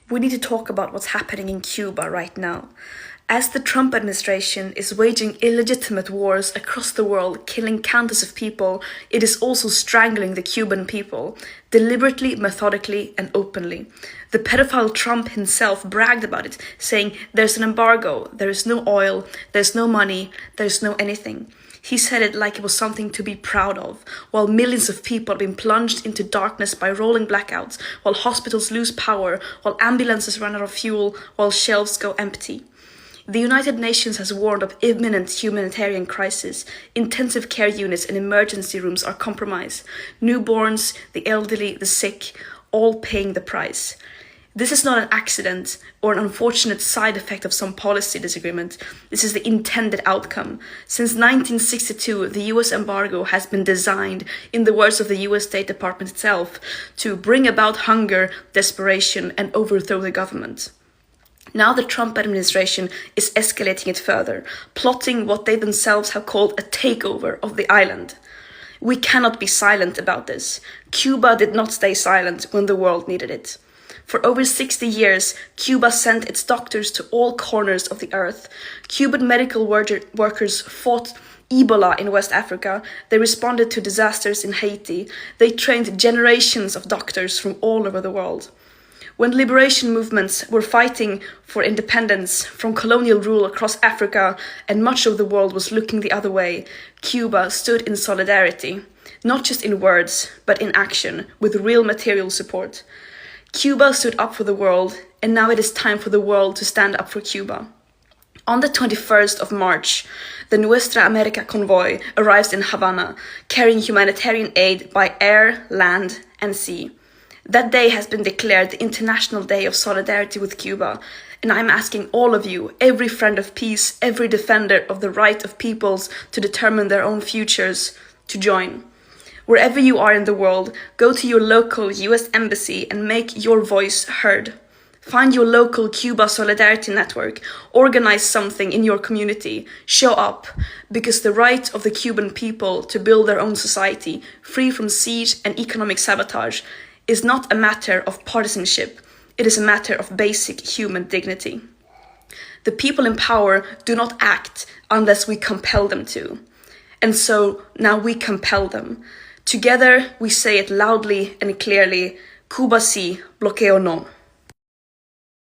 We need to talk about what's happening in Cuba right now. As the Trump administration is waging illegitimate wars across the world, killing countless of people, it is also strangling the Cuban people, deliberately, methodically, and openly. The pedophile Trump himself bragged about it, saying, "There's an embargo, there is no oil, there's no money, there's no anything." He said it like it was something to be proud of, while millions of people have been plunged into darkness by rolling blackouts, while hospitals lose power, while ambulances run out of fuel, while shelves go empty. The United Nations has warned of imminent humanitarian crisis. Intensive care units and emergency rooms are compromised. Newborns, the elderly, the sick, all paying the price. This is not an accident or an unfortunate side effect of some policy disagreement. This is the intended outcome. Since 1962, the US embargo has been designed, in the words of the US State Department itself, to bring about hunger, desperation, and overthrow the government. Now the Trump administration is escalating it further, plotting what they themselves have called a takeover of the island. We cannot be silent about this. Cuba did not stay silent when the world needed it. For over 60 years, Cuba sent its doctors to all corners of the earth. Cuban medical workers fought Ebola in West Africa. They responded to disasters in Haiti. They trained generations of doctors from all over the world. When liberation movements were fighting for independence from colonial rule across Africa and much of the world was looking the other way, Cuba stood in solidarity, not just in words, but in action, with real material support. Cuba stood up for the world, and now it is time for the world to stand up for Cuba. On the 21st of March, the Nuestra America convoy arrives in Havana, carrying humanitarian aid by air, land, and sea. That day has been declared the International Day of Solidarity with Cuba, and I'm asking all of you, every friend of peace, every defender of the right of peoples to determine their own futures, to join. Wherever you are in the world, go to your local US embassy and make your voice heard. Find your local Cuba Solidarity Network, organize something in your community, show up, because the right of the Cuban people to build their own society, free from siege and economic sabotage, is not a matter of partisanship, it is a matter of basic human dignity. The people in power do not act unless we compel them to. And so now we compel them. Together we say it loudly and clearly, Cuba sí, bloqueo no.